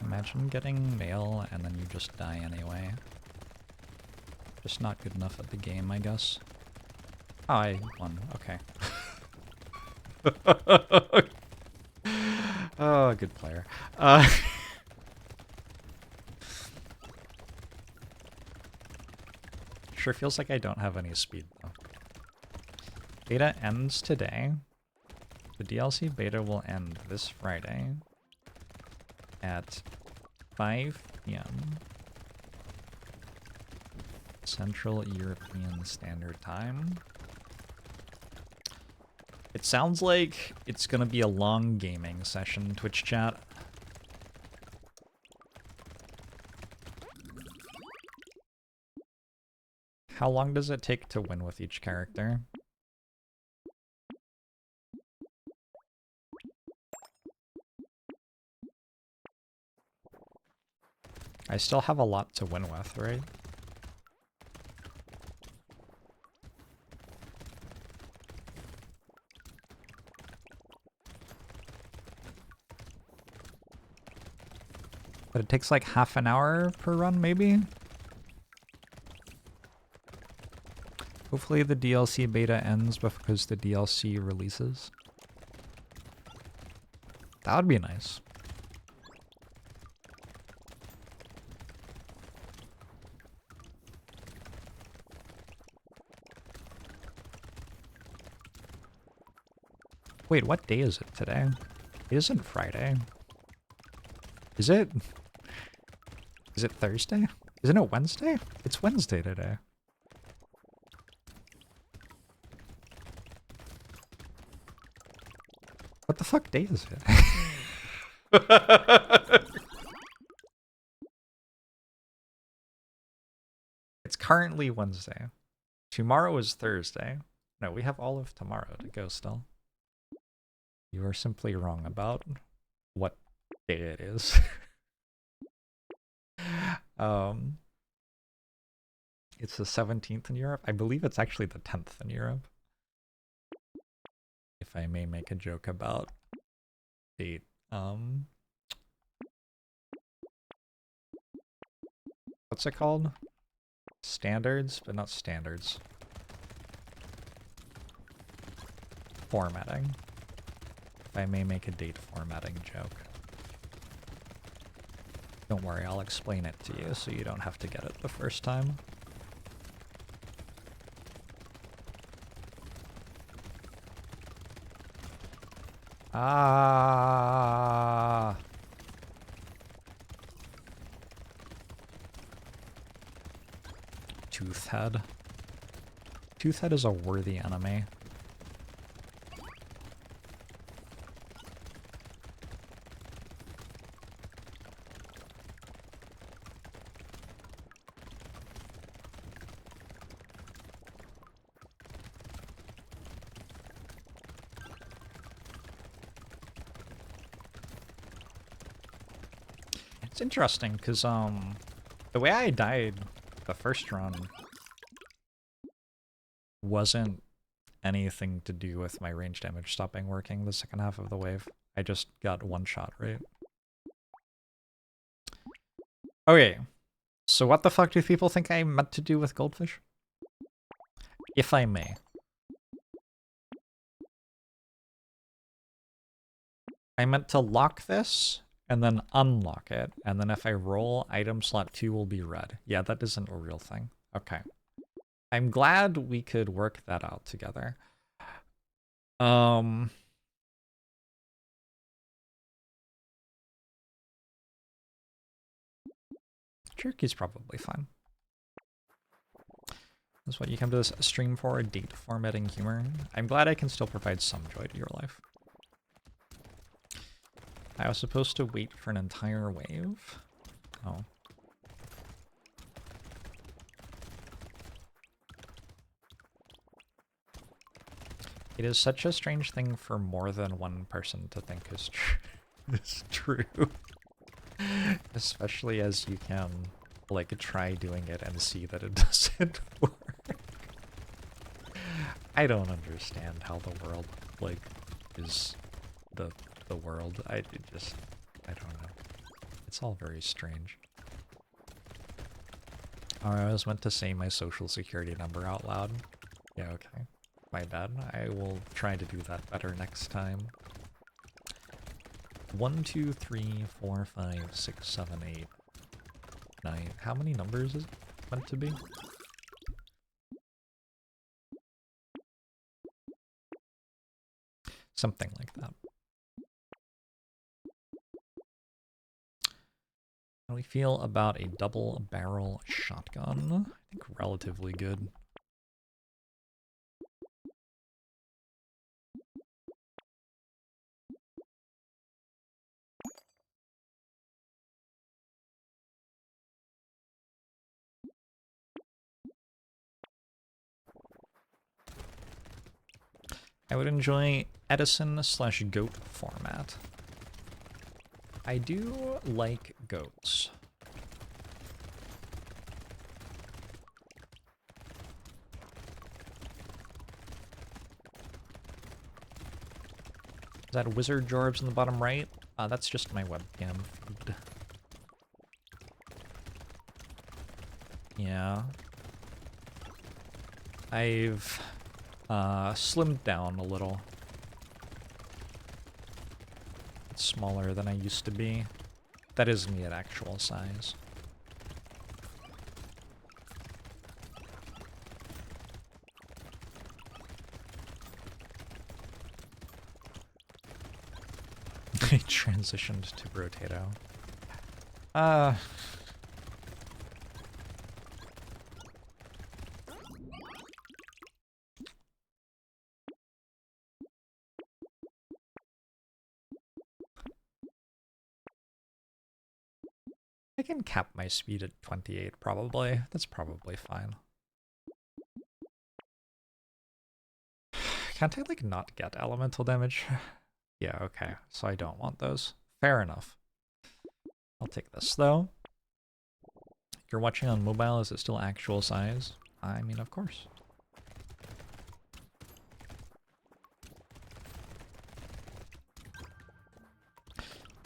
Imagine getting mail and then you just die anyway. Just not good enough at the game, I guess. Oh, I won. Okay. Oh, good player. sure feels like I don't have any speed though. Beta ends today. The DLC beta will end this Friday at 5 p.m. Central European Standard Time. It sounds like it's gonna be a long gaming session, Twitch chat. How long does it take to win with each character? I still have a lot to win with, right? But it takes like half an hour per run, maybe? Hopefully the DLC beta ends because the DLC releases. That would be nice. Wait, what day is it today? It isn't Friday. Is it? Is it Thursday? Isn't it Wednesday? It's Wednesday today. What the fuck day is it? It's currently Wednesday. Tomorrow is Thursday. No, we have all of tomorrow to go still. You are simply wrong about what day it is. It's the 17th in Europe. I believe it's actually the 10th in Europe. If I may make a joke about date. What's it called? Standards, but not standards. Formatting. If I may make a date formatting joke. Don't worry, I'll explain it to you so you don't have to get it the first time. Ah. Toothhead. Toothhead is a worthy enemy. It's interesting because the way I died the first run wasn't anything to do with my range damage stopping working the second half of the wave. I just got one shot, right? Okay, so what the fuck do people think I meant to do with Goldfish? If I may. I meant to lock this and then unlock it, and then if I roll, item slot 2 will be red. Yeah, that isn't a real thing. Okay. I'm glad we could work that out together. Jerky's probably fine. That's what you come to this stream for, date formatting humor. I'm glad I can still provide some joy to your life. I was supposed to wait for an entire wave? Oh. It is such a strange thing for more than one person to think is true. Especially as you can, like, try doing it and see that it doesn't work. I don't understand how the world, like, is the world. I don't know. It's all very strange. Oh, I was meant to say my social security number out loud. Yeah, okay. My bad. I will try to do that better next time. 1, 2, 3, 4, 5, 6, 7, 8, 9. How many numbers is it meant to be? Something like that. How do we feel about a double barrel shotgun? I think relatively good. I would enjoy Edison/goat format. I do like goats. Is that wizard jorbs in the bottom right? That's just my webcam feed. Yeah. I've slimmed down a little. It's smaller than I used to be. That is me at actual size. I transitioned to Brotato. I can cap my speed at 28, probably. That's probably fine. Can't I, like, not get elemental damage? Yeah, okay. So I don't want those. Fair enough. I'll take this, though. You're watching on mobile, is it still actual size? I mean, of course.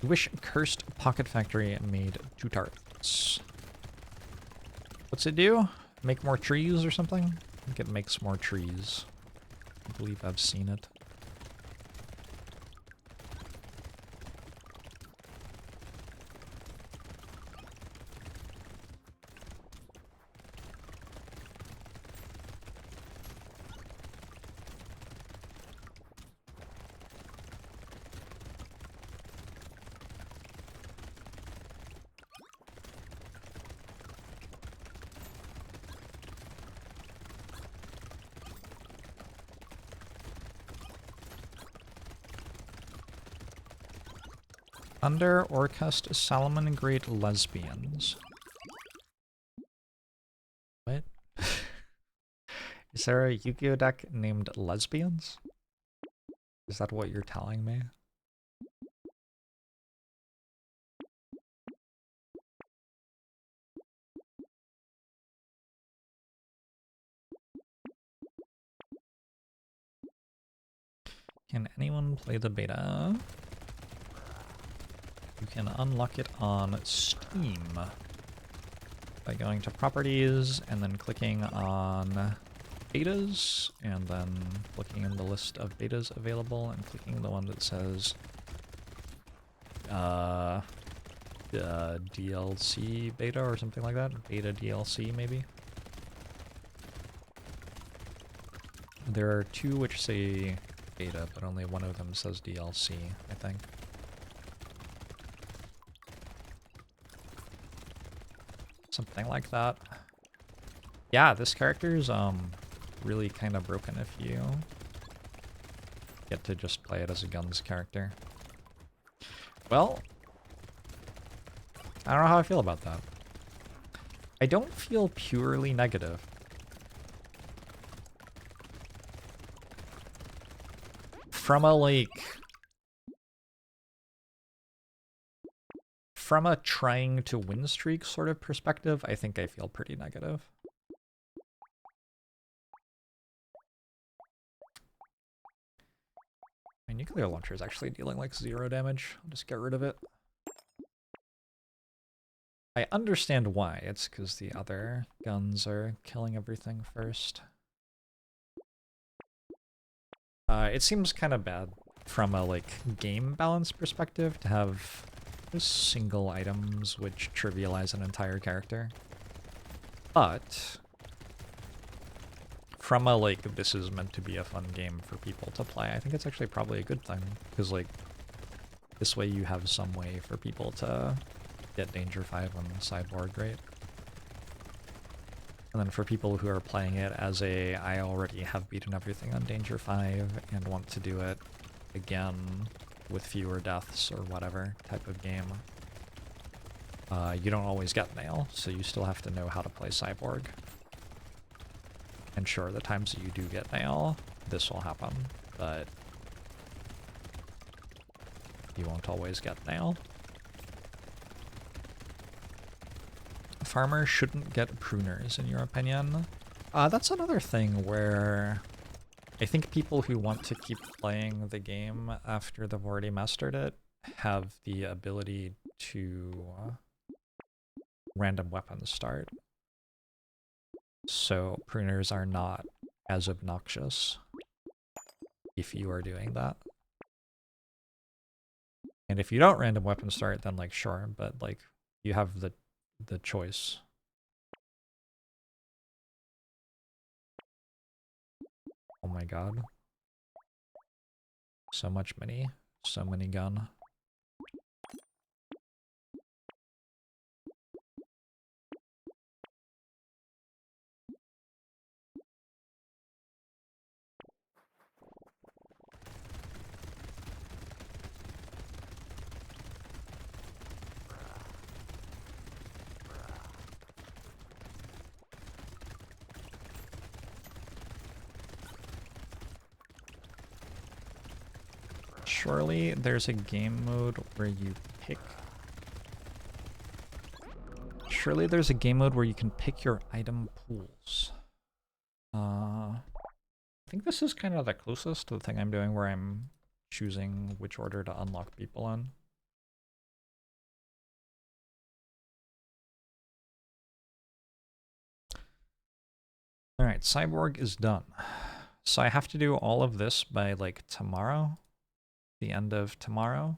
Wish Cursed Pocket Factory made 2 tarts. What's it do? Make more trees or something? I think it makes more trees. I believe I've seen it. Under Orcust Salomon Great Lesbians. What? Is there a Yu-Gi-Oh deck named Lesbians? Is that what you're telling me? Can anyone play the beta? You can unlock it on Steam by going to Properties and then clicking on Betas, and then looking in the list of betas available and clicking the one that says DLC beta or something like that. Beta DLC, maybe. There are 2 which say beta, but only one of them says DLC, I think. Something like that. Yeah, this character is really kind of broken if you get to just play it as a guns character. Well, I don't know how I feel about that. I don't feel purely negative. From a, like... From a trying to win streak sort of perspective, I think I feel pretty negative. My nuclear launcher is actually dealing like 0 damage. I'll just get rid of it. I understand why. It's because the other guns are killing everything first. It seems kind of bad from a like game balance perspective to have single items which trivialize an entire character. But from a, like, this is meant to be a fun game for people to play, I think it's actually probably a good thing, because, like, this way you have some way for people to get Danger 5 on Cyborg, right? And then for people who are playing it as a, I already have beaten everything on Danger 5 and want to do it again with fewer deaths or whatever type of game, you don't always get nail, so you still have to know how to play Cyborg. And sure, the times that you do get nail, this will happen, but you won't always get nail. Farmers shouldn't get pruners, in your opinion. That's another thing where I think people who want to keep playing the game after they've already mastered it have the ability to random weapons start. So pruners are not as obnoxious if you are doing that. And if you don't random weapon start, then like sure, but like you have the choice. Oh my god. So much mini, so many gun. Surely there's a game mode where you pick... Surely there's a game mode where you can pick your item pools. I think this is kind of the closest to the thing I'm doing where I'm choosing which order to unlock people in. Alright, Cyborg is done. So I have to do all of this by like tomorrow? The end of tomorrow?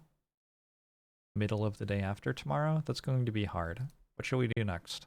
Middle of the day after tomorrow? That's going to be hard. What shall we do next?